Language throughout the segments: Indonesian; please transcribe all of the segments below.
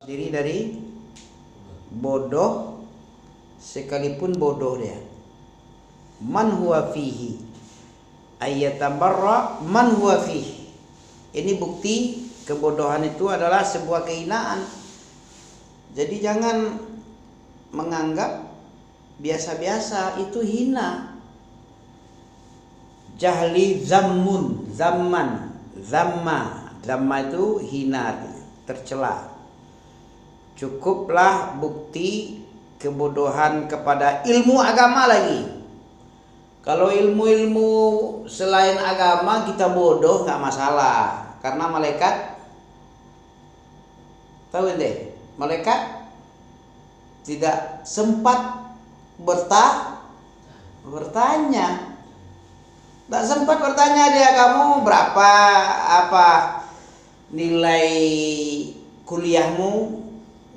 diri dari bodoh sekalipun bodoh dia. Man huwa fihi ayyatabarra man huwa fihi. Ini bukti kebodohan itu adalah sebuah kehinaan. Jadi jangan menganggap biasa-biasa itu hina. Jahli zammun, zaman, zamma itu hina, tercela. Cukuplah bukti kebodohan kepada ilmu agama lagi. Kalau ilmu-ilmu selain agama kita bodoh nggak masalah, karena malaikat tahu deh, malaikat tidak sempat bertanya. Tak sempat bertanya dia, kamu berapa, apa nilai kuliahmu,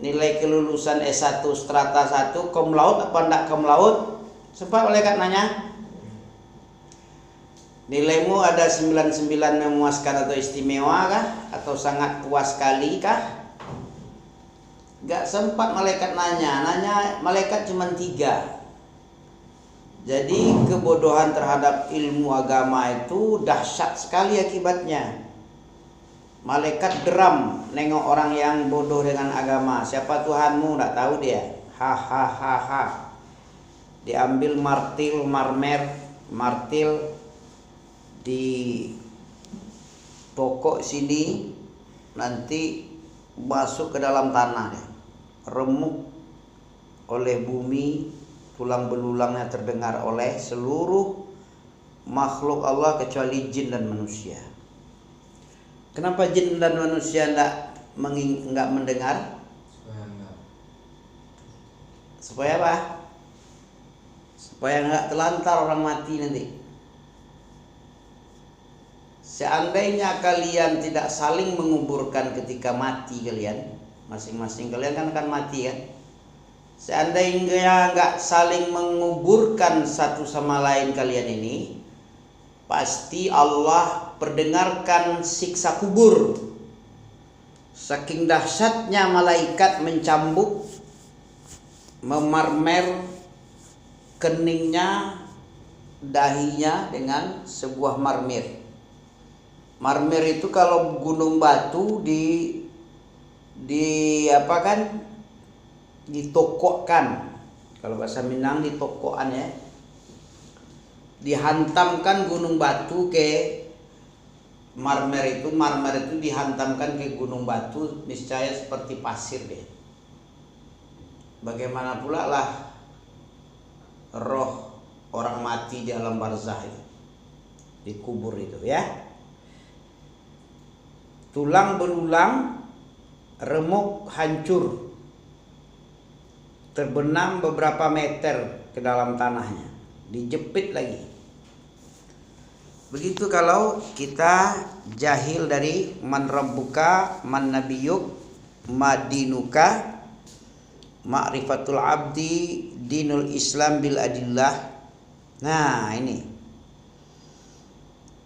nilai kelulusan S1 strata 1 cum laude apa enggak cum laude. Sempat malaikat nanya, nilaimu ada 99 memuaskan atau istimewa kah, atau sangat puas sekali kah? Gak sempat malaikat nanya malaikat cuma 3. Jadi kebodohan terhadap ilmu agama itu dahsyat sekali akibatnya. Malaikat geram nengok orang yang bodoh dengan agama. Siapa Tuhanmu? Nggak tahu dia. Hahaha. Diambil martil di pokok sini, nanti masuk ke dalam tanah deh. Remuk oleh bumi, tulang belulangnya terdengar oleh seluruh makhluk Allah kecuali jin dan manusia. Kenapa jin dan manusia enggak mendengar? Supaya apa? Supaya enggak telantar orang mati nanti. Seandainya kalian tidak saling menguburkan ketika mati kalian, masing-masing kalian kan akan mati kan? Seandainya nggak saling menguburkan satu sama lain kalian ini, pasti Allah perdengarkan siksa kubur. Saking dahsyatnya malaikat mencambuk, memarmer keningnya, dahinya dengan sebuah marmer. Marmer itu kalau gunung batu ditokokkan, kalau bahasa Minang ditokokan ya, dihantamkan gunung batu ke marmer itu dihantamkan ke gunung batu, niscaya seperti pasir deh. Bagaimana pula lah roh orang mati di alam barzah itu, dikubur itu ya, tulang belulang remuk hancur, terbenam beberapa meter ke dalam tanahnya, dijepit lagi. Begitu kalau kita jahil dari man rabbuka, man nabiyuk, madinuka, ma'rifatul abdi, dinul Islam bil adillah. Nah ini,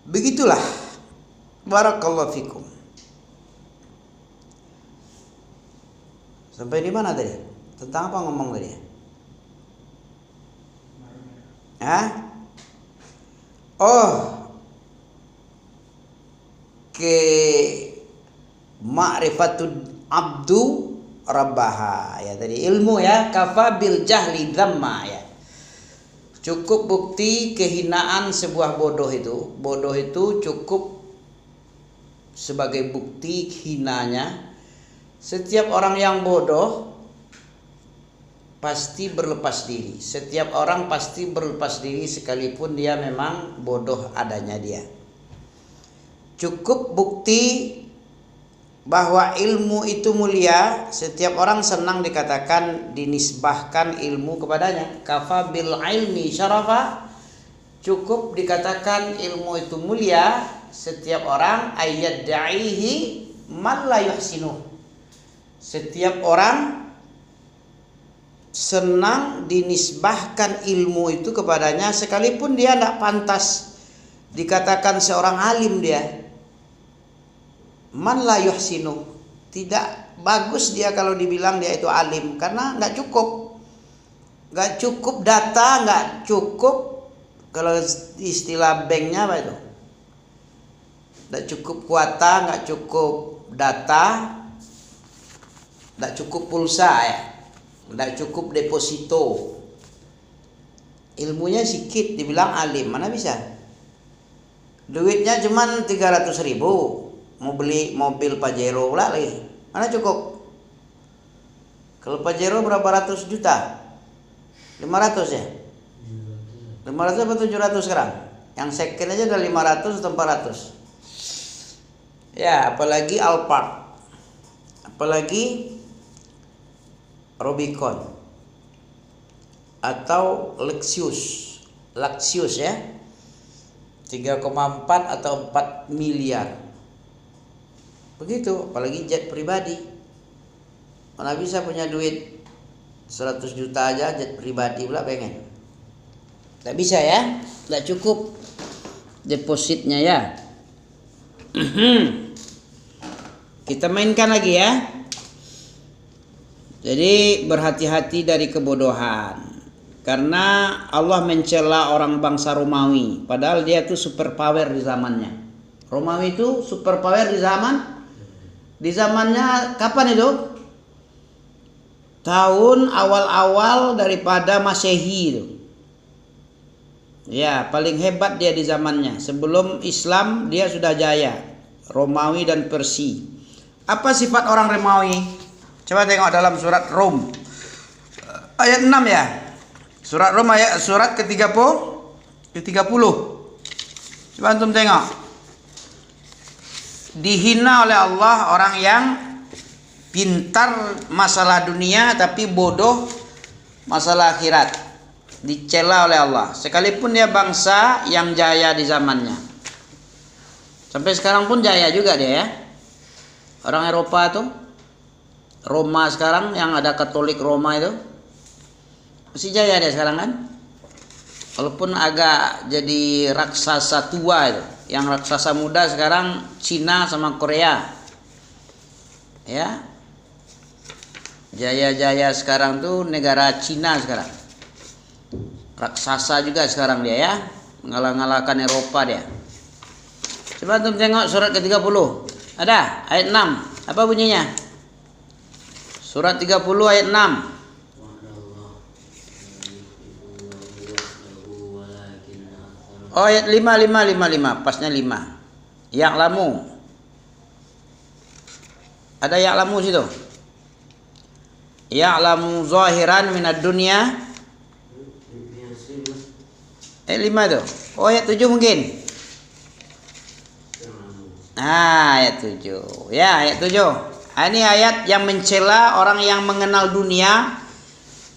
begitulah. Barakallahu fikum. Sampai di mana tadi? Tentang apa ngomong tadi? Ke ma'rifatul abdu rabbaha ya, tadi ilmu ya, kafabil jahli dhamma ya. Cukup bukti kehinaan sebuah bodoh itu. Bodoh itu cukup sebagai bukti hinanya. Setiap orang yang bodoh pasti berlepas diri. Setiap orang pasti berlepas diri sekalipun dia memang bodoh adanya dia. Cukup bukti bahwa ilmu itu mulia. Setiap orang senang dikatakan, dinisbahkan ilmu kepadanya. Kafa bil ilmi syarafa. Cukup dikatakan ilmu itu mulia. Setiap orang ayyadda'ihi man la yuhsinuh. Setiap orang senang dinisbahkan ilmu itu kepadanya sekalipun dia tidak pantas dikatakan seorang alim dia. Man la yuhsinu, tidak bagus dia kalau dibilang dia itu alim, karena nggak cukup data, nggak cukup, kalau istilah banknya apa itu, nggak cukup kuota, nggak cukup data, nggak cukup pulsa ya, nggak cukup deposito, ilmunya sedikit dibilang alim, mana bisa. Duitnya cuman 300.000, mau beli mobil Pajero pula lagi, mana cukup. Kalau Pajero berapa ratus juta? 500 ya? 500 atau 700 sekarang? Yang second aja udah 500 atau 400. Ya, apalagi Alphard, apalagi Rubicon atau Lexus ya, 3,4 atau 4 miliar. Begitu, apalagi jet pribadi. Mana bisa punya duit 100 juta aja jet pribadi pula pengen. Tidak bisa ya, tidak cukup depositnya ya. Kita mainkan lagi ya. Jadi berhati-hati dari kebodohan, karena Allah mencela orang bangsa Romawi, padahal dia itu super power di zamannya. Romawi itu super power di zamannya kapan itu? Tahun awal-awal daripada Masehi itu. Ya, paling hebat dia di zamannya. Sebelum Islam dia sudah jaya. Romawi dan Persia. Apa sifat orang Romawi? Coba tengok dalam surat Rom ayat 6 ya. Surat Rom surat ke-30. Coba antum tengok. Dihina oleh Allah orang yang pintar masalah dunia tapi bodoh masalah akhirat. Dicela oleh Allah, sekalipun dia bangsa yang jaya di zamannya. Sampai sekarang pun jaya juga dia ya. Orang Eropa tuh, Roma sekarang yang ada Katolik Roma itu masih jaya dia sekarang kan. Walaupun agak jadi raksasa tua itu. Yang raksasa muda sekarang Cina sama Korea. Ya. Jaya-jaya sekarang tuh negara Cina sekarang. Raksasa juga sekarang dia ya. Mengalah-ngalahkan Eropa dia. Coba antum tengok surat ke-30. Ada ayat 6. Apa bunyinya? Surat 30 ayat 6. Oh, ayat 5. Pasnya 5. Ya'lamu. Ada ya'lamu situ. Ya'lamu zahiran minad dunya. 5 tuh. Oh, ayat 7 mungkin. Ayat 7. Ya, ayat 7. Ini ayat yang mencela orang yang mengenal dunia,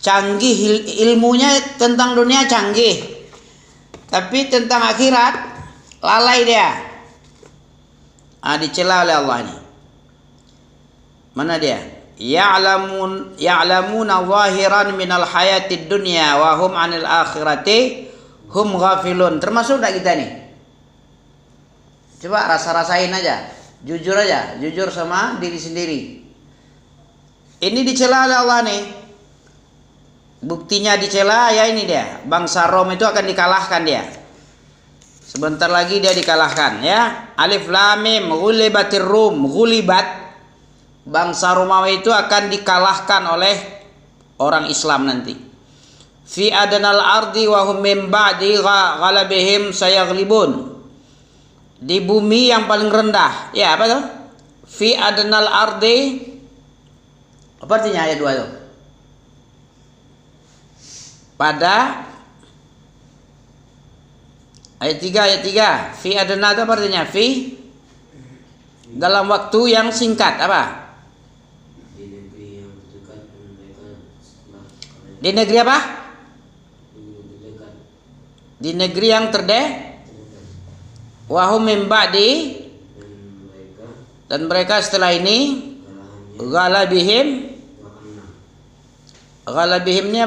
canggih ilmunya tentang dunia canggih. Tapi tentang akhirat lalai dia. Dicela oleh Allah ini. Mana dia? Ya'lamuna zahiran minal hayatid dunya wa hum 'anil akhirati hum ghafilun. Termasuk enggak kita nih? Coba rasa-rasain aja. Jujur sama diri sendiri. Ini dicela oleh Allah nih. Buktinya dicela ya ini dia. Bangsa Rom itu akan dikalahkan dia. Sebentar lagi dia dikalahkan ya. Alif lam mim ghulibatir rum. Ghulibat. Bangsa Romawi itu akan dikalahkan oleh orang Islam nanti. Fi adnal ardi wa hum min ba'di ghalabihim sayaghlibun. Di bumi yang paling rendah. Ya, apa tuh? Fi adnal ardi. Apa artinya ayat 2 itu? Pada ayat 3. Fi adna itu apa artinya? Fi dalam waktu yang singkat apa? Di negeri apa? Di negeri yang wahum min ba'di, dan mereka setelah ini ghalabihimnya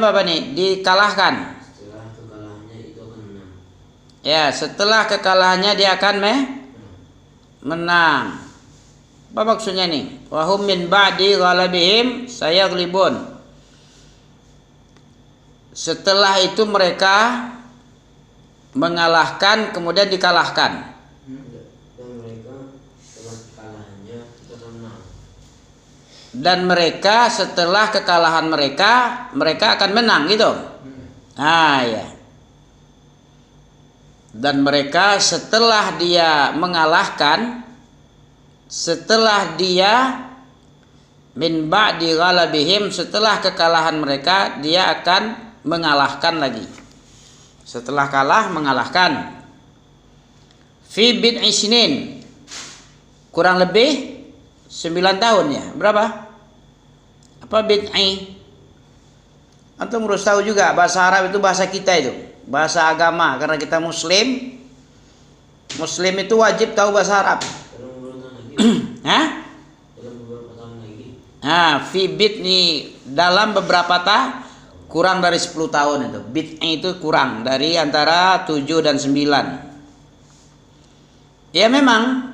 apa nih? Dikalahkan. Ya, setelah kekalahannya dia akan menang. Apa maksudnya nih? Wahum min ba'di ghalabihim sayaghlibun. Setelah itu mereka mengalahkan kemudian dikalahkan. Dan mereka setelah kekalahan mereka akan menang gitu. Ya. Dan mereka setelah dia mengalahkan, setelah dia min ba'di ghalabihim, setelah kekalahan mereka dia akan mengalahkan lagi. Setelah kalah mengalahkan. Fi bid'i sinin, kurang lebih 9 tahun ya. Berapa? Apa bid'i? Antum harus tahu juga bahasa Arab itu bahasa kita itu, bahasa agama, karena kita muslim. Muslim itu wajib tahu bahasa Arab. Hah? Fi bid'i, dalam beberapa kurang dari 10 tahun itu. Bid'i itu kurang dari antara 7 dan 9. Ya memang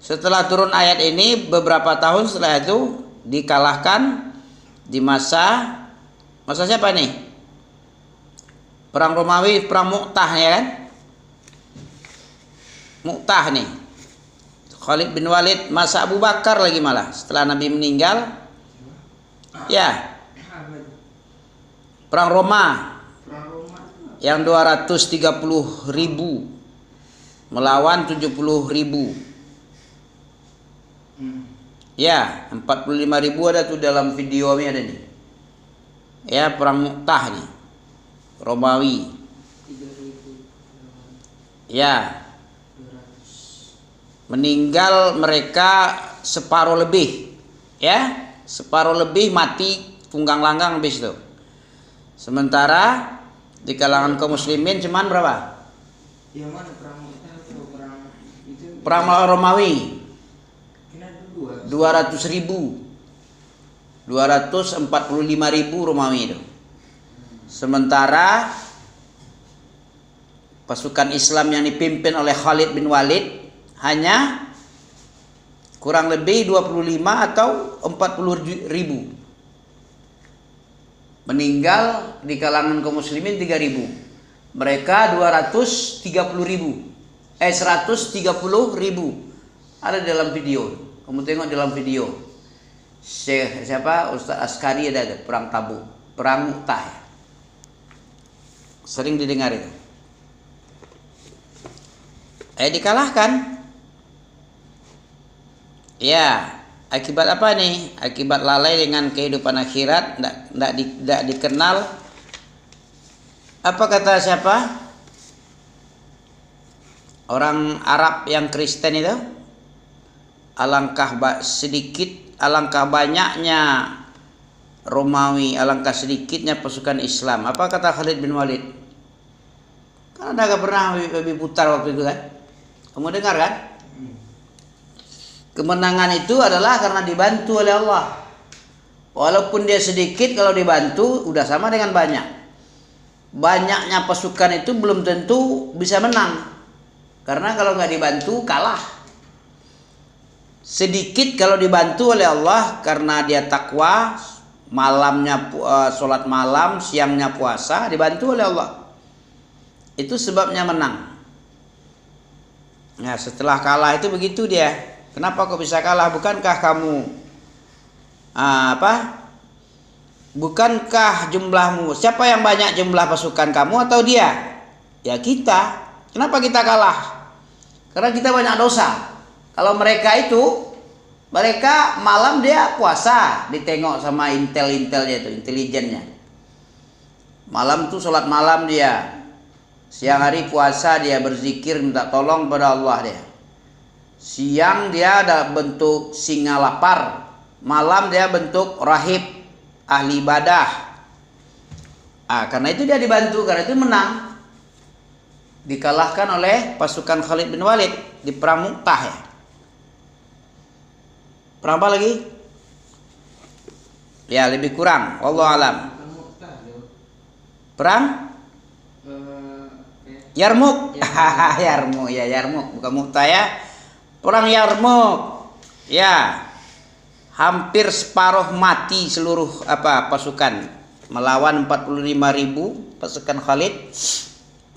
setelah turun ayat ini beberapa tahun setelah itu dikalahkan di masa siapa nih? Perang Romawi, perang Mu'tah ya kan? Mu'tah nih. Khalid bin Walid, masa Abu Bakar lagi malah setelah Nabi meninggal. Ya. Perang Roma yang 230.000 melawan 70.000. Ya, 45.000 ada tuh dalam video ini ada nih. Ya, perang Mu'tah nih. Romawi. Ya. Meninggal mereka separuh lebih. Ya, separuh lebih mati tunggang langgang habis itu. Sementara di kalangan kaum muslimin cuman berapa? Yang mana perang Mu'tah atau perang itu? Perang Romawi. 200.000. 245.000 Romawi itu. Sementara pasukan Islam yang dipimpin oleh Khalid bin Walid hanya kurang lebih 25 atau 40.000. Meninggal di kalangan kaum muslimin 3.000. Mereka 130.000. Ada dalam video. Kamu tengok dalam video. Syekh siapa? Ustaz Askari ada perang Tabuk, perang Mu'tah. Sering didengar itu. Dikalahkan. Ya, akibat apa nih? Akibat lalai dengan kehidupan akhirat, tidak dikenal. Apa kata siapa? Orang Arab yang Kristen itu? Alangkah banyaknya Romawi, alangkah sedikitnya pasukan Islam. Apa kata Khalid bin Walid? Kan Anda gak pernah Habib putar waktu itu kan? Kamu dengar kan? Kemenangan itu adalah karena dibantu oleh Allah. Walaupun dia sedikit, kalau dibantu udah sama dengan banyak. Banyaknya pasukan itu belum tentu bisa menang. Karena kalau nggak dibantu kalah. Sedikit kalau dibantu oleh Allah karena dia takwa, malamnya sholat malam, siangnya puasa, dibantu oleh Allah. Itu sebabnya menang. Nah, setelah kalah itu begitu dia. Kenapa kok bisa kalah? Bukankah kamu Bukankah jumlahmu? Siapa yang banyak jumlah pasukan kamu atau dia? Ya kita. Kenapa kita kalah? Karena kita banyak dosa. Kalau mereka malam dia puasa, ditengok sama intelnya itu, intelijennya. Malam tuh sholat malam dia. Siang hari puasa dia, berzikir minta tolong pada Allah dia. Siang dia ada bentuk singa lapar, malam dia bentuk rahib ahli ibadah. Karena itu dia dibantu, karena itu menang. Dikalahkan oleh pasukan Khalid bin Walid di perang Mu'tah ya. Perang apa lagi? Ya lebih kurang, wallahu alam. Perang Yarmuk. Yarmuk ya, Yarmuk bukan Mu'tah ya. Perang Yarmuk. Ya, hampir separuh mati seluruh pasukan melawan 45.000 pasukan Khalid.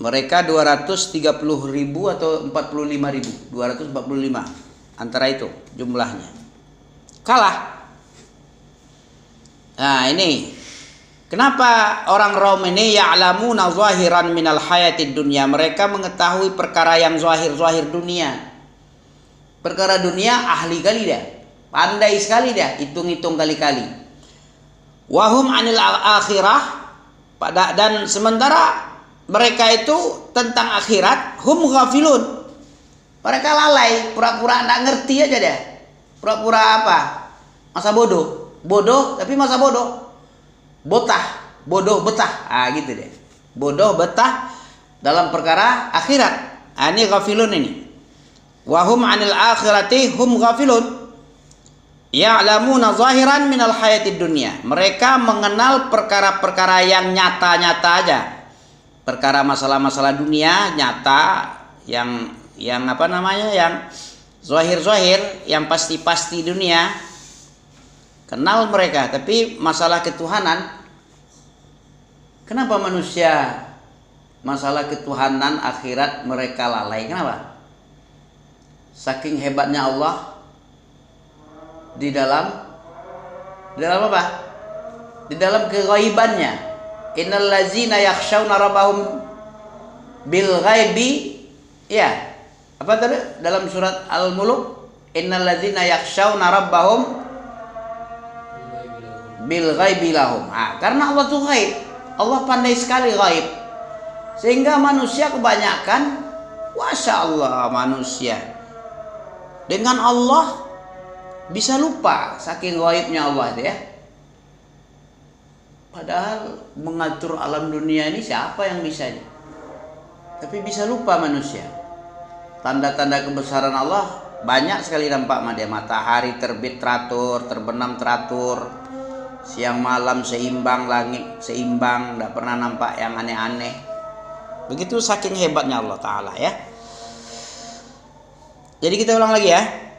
Mereka 230.000 atau 45.000, 245 antara itu jumlahnya. Kalah. Nah, ini kenapa orang Rom ini ya'lamuna zahiran minal hayatid dunya, mereka mengetahui perkara yang zahir dunia. Perkara dunia ahli kali dia, pandai sekali dia, hitung-hitung kali-kali. Wahum anil akhirah, dan sementara mereka itu tentang akhirat hum ghafilun. Mereka lalai, pura-pura enggak ngerti aja dia. Pura-pura apa? Masa bodoh. Bodoh tapi masa bodoh. Bodoh betah. Gitu deh. Bodoh betah dalam perkara akhirat. Ini ghafilun ini. Wahum anil akhirati hum ghafilun. Ya'lamuna zahiran minal hayatid dunya. Mereka mengenal perkara-perkara yang nyata-nyata aja. Perkara masalah-masalah dunia nyata, yang yang zahir-zahir, yang pasti-pasti dunia kenal mereka. Tapi masalah ketuhanan, kenapa manusia masalah ketuhanan akhirat mereka lalai? Kenapa? Saking hebatnya Allah di dalam apa? Di dalam keghaibannya. Innal ladzina yakhshawna rabbahum bil ghaibi. Ya. Apa tadi? Dalam surat Al-Mulk, innal ladzina yakhshawna rabbahum bil ghaibi lahum. Karena Allah itu ghaib. Allah pandai sekali ghaib. Sehingga manusia kebanyakan, Masya Allah, manusia dengan Allah bisa lupa, saking ghaibnya Allah itu ya. Padahal mengatur alam dunia ini siapa yang bisa? Tapi bisa lupa manusia. Tanda-tanda kebesaran Allah banyak sekali nampak dia. Matahari terbit teratur, terbenam teratur, siang malam seimbang, langit seimbang, tidak pernah nampak yang aneh-aneh. Begitu saking hebatnya Allah Ta'ala ya. Jadi kita ulang lagi ya.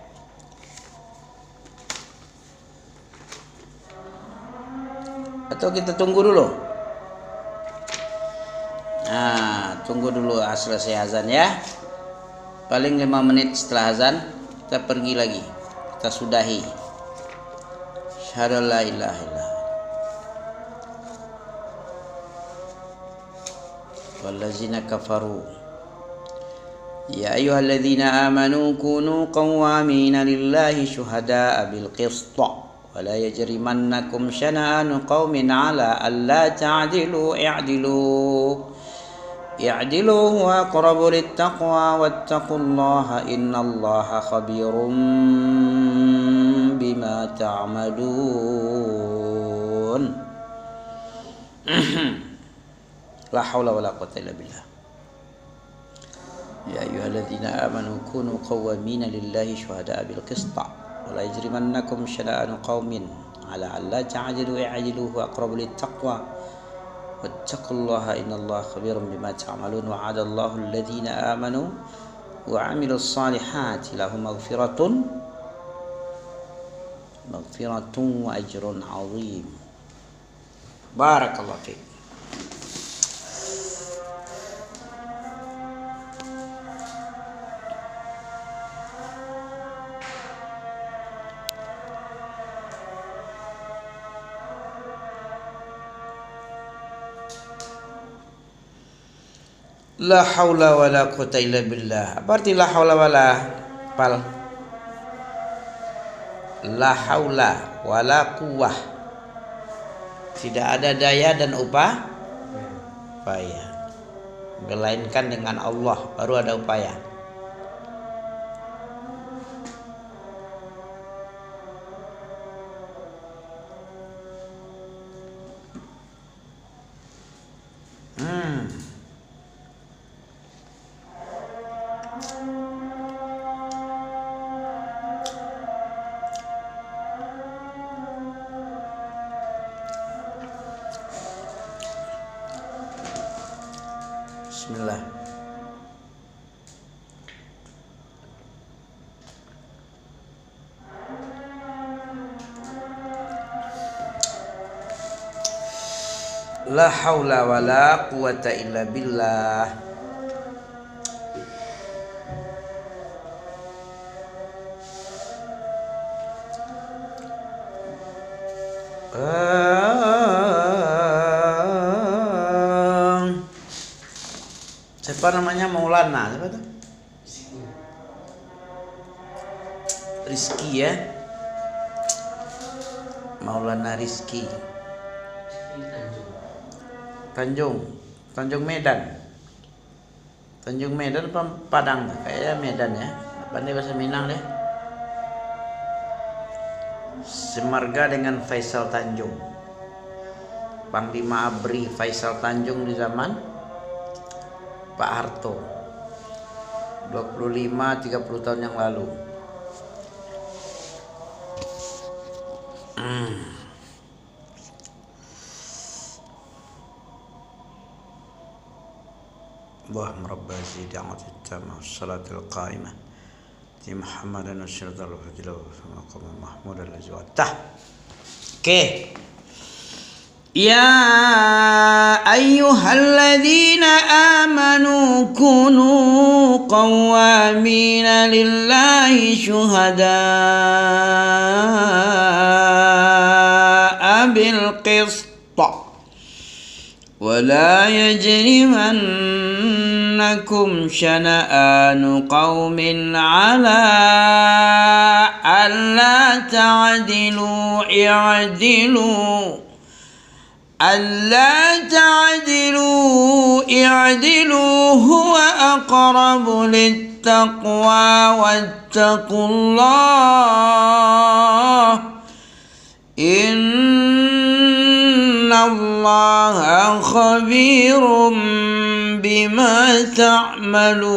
Atau kita tunggu dulu? Tunggu dulu selesai azan ya. Paling 5 menit setelah azan kita pergi lagi. Kita sudahi. Syahadu la ilaha illallah. Wallazina kafaru. Ya ayyuhalladzina amanu kunu qawwamina lillahi syuhada'a bil qist. Wala yajrimannakum syana'anu qaumin 'ala alla ta'dilu i'dilu huwa aqrabu littaqwa wattaqullaha innallaha khabirum bima ta'malun. La haula wala quwwata illa billah. Ya ayyuhalladzina amanu kunu qawwamina lillahi syuhada'a bil qist. Wala yajrimannakum syana'anu qaumin 'ala alla ta'dilu i'dilu huwa aqrabu littaqwa wattaqullaha innallaha khabirum bima ta'malun. Wa'adallahu alladhina amanu wa 'amilus salihati lahum maghfiratun wa ajrun 'azim. Barakallahu fiik. La haula wala quwata illa billah. Apa arti la haula wala pal? La haula wala quwah. Tidak ada daya dan upaya. Melainkan dengan Allah baru ada upaya. Bismillah. La haula wala quwata illa billah. Siapa namanya? Maulana siapa tuh? Rizki ya. Maulana Rizki Tanjung Medan apa Padang? Kayaknya Medan ya. Pandai bahasa Minang deh. Semarga dengan Faisal Tanjung, Panglima ABRI Faisal Tanjung di zaman Pak Harto 25-30 tahun yang lalu. اللهم رب هذه الدعوة التامة والصلاة القائمة في محمد والشرط الفضيلة ومقام محمود الذي وعدته. Oke. يا أيها الذين آمنوا كونوا قوامين لله شهداء بالقسط ولا يجرمنكم شنآن قوم على ألا تعدلوا اعدلوا هو أقرب للتقوى واتقوا الله إن الله خبير بما تعملون.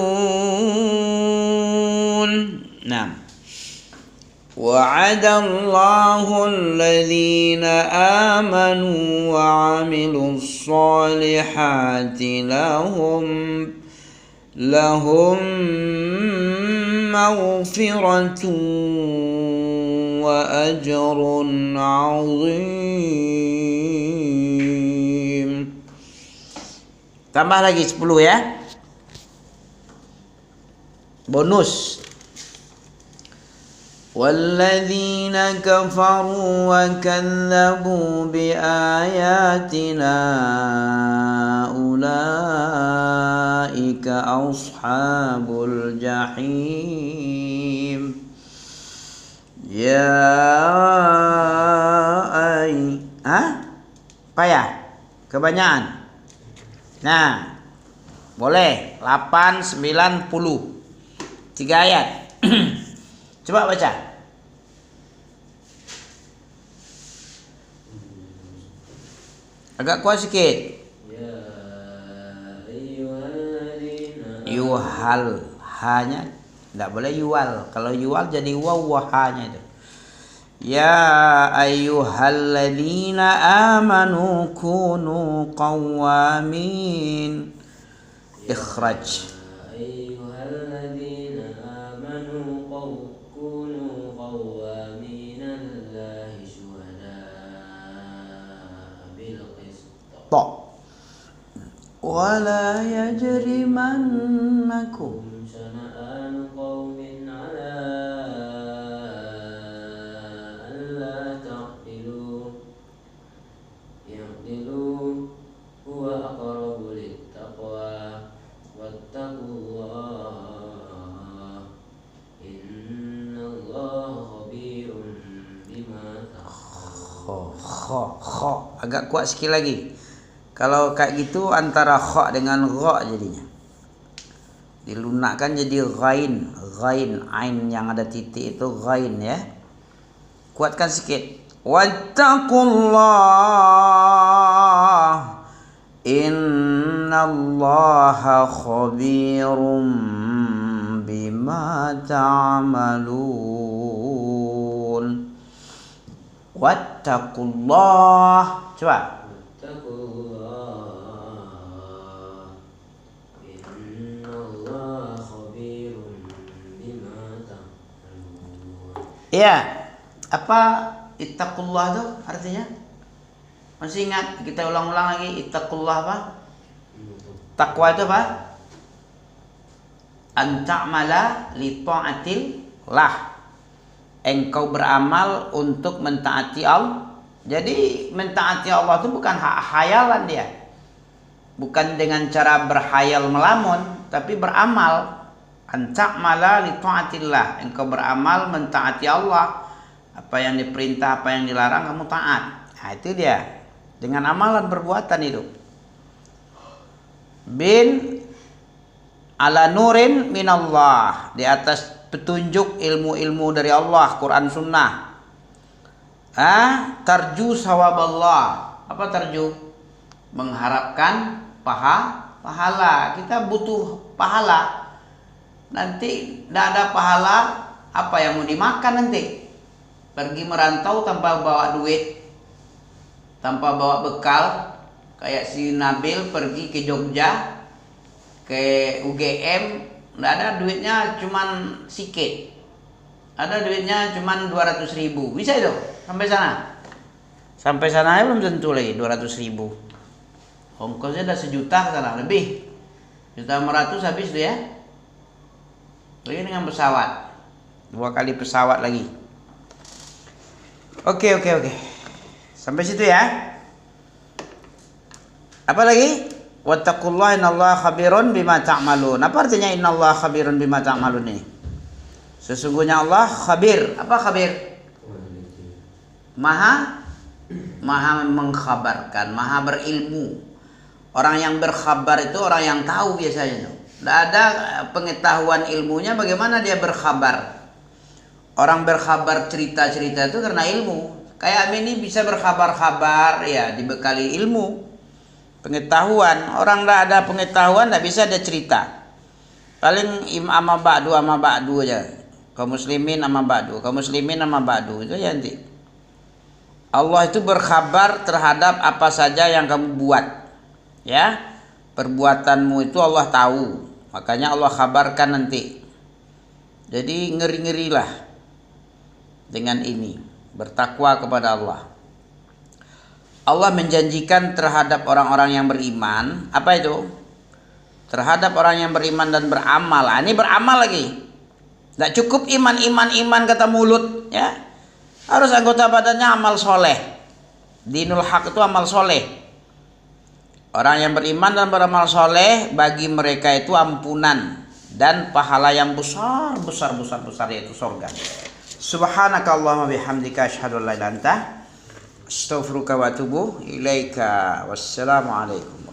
نعم. وعد الله الذين آمنوا وعملوا الصالحات لهم مغفرة وأجر عظيم. Tambah lagi 10 ya. Bonus. والذين كفروا وكذبوا بآياتنا أولئك أصحاب الجحيم. Apa ya? Kebanyakan. Nah, boleh 8, 9, 10. 3 ayat. Coba baca. Agak kuat sedikit. Yuhal, hanya tidak boleh yual. Kalau yual jadi wawahanya itu. Ya ayyuhalladzina amanu kunu qawamin. Ikhraj. ولا يجرمنكم شنآن قوم على ألا تعدلوا هو أقرب للتقوى واتقوا الله إن الله خبير بما تعملون. Agak kuat sekali lagi. Kalau kayak gitu antara kha dengan gha jadinya. Dilunakkan jadi ghain, ain yang ada titik itu ghain ya. Kuatkan sedikit. Wattaqullah innallaha khabirum bima ta'malun. Wattaqullah. Coba. Ya, apa ittaqullah itu artinya? Masih ingat? Kita ulang-ulang lagi. Ittaqullah apa? Takwa itu apa? An ta'mala li ta'atillah. Engkau beramal untuk mentaati Allah. Jadi mentaati Allah itu bukan hayalan dia. Bukan dengan cara berhayal melamun, tapi beramal. An ta'mala li ta'atillah. Engkau beramal mentaati Allah. Apa yang diperintah, apa yang dilarang kamu taat. Nah, itu dia. Dengan amalan perbuatan itu. Bin ala nurin minallah, di atas petunjuk ilmu-ilmu dari Allah, Quran Sunnah. Tarju sawaballah. Apa tarju? Mengharapkan pahala. Kita butuh pahala. Nanti tidak ada pahala, apa yang mau dimakan nanti? Pergi merantau tanpa bawa duit, tanpa bawa bekal, kayak si Nabil pergi ke Jogja, ke UGM, nggak ada duitnya, cuman sikit. Ada duitnya cuman 200.000, bisa itu sampai sana. Sampai sana belum tentu lagi 200.000. Ongkosnya udah 1 juta ke sana lebih, 1.500.000 habis tuh ya. Lagi dengan pesawat, 2 kali pesawat lagi. Oke. Sampai situ ya. Apa lagi? Wattaqullaha innallaha khabirun bima ta'malun. Apa artinya innallaha khabirun bima ta'malun ini? Sesungguhnya Allah khabir. Apa khabir? Maha mengkhabarkan, maha berilmu. Orang yang berkhabar itu orang yang tahu biasanya. Tidak ada pengetahuan ilmunya, bagaimana dia berkhabar? Orang berkhabar cerita-cerita itu karena ilmu. Kayak ini bisa berkhabar-khabar ya, dibekali ilmu, pengetahuan. Orang tidak ada pengetahuan tidak bisa ada cerita. Paling ama ba'du aja. Kaum muslimin ama ba'du, kaum muslimin ama ba'du, itu ya nanti. Allah itu berkhabar terhadap apa saja yang kamu buat. Ya. Perbuatanmu itu Allah tahu. Makanya Allah kabarkan nanti. Jadi ngeri-ngerilah dengan ini, bertakwa kepada Allah. Allah menjanjikan terhadap orang-orang yang beriman, apa itu? Terhadap orang yang beriman dan beramal. Ini beramal lagi. Tidak cukup iman kata mulut, ya. Harus anggota badannya amal soleh. Dinul haq itu amal soleh. Orang yang beriman dan beramal soleh, bagi mereka itu ampunan dan pahala yang besar yaitu surga. Subhanakallahumma bihamdika asyhadu an la ilaha illa anta astaghfiruka wa atubu ilaika. Wassalamu alaikum.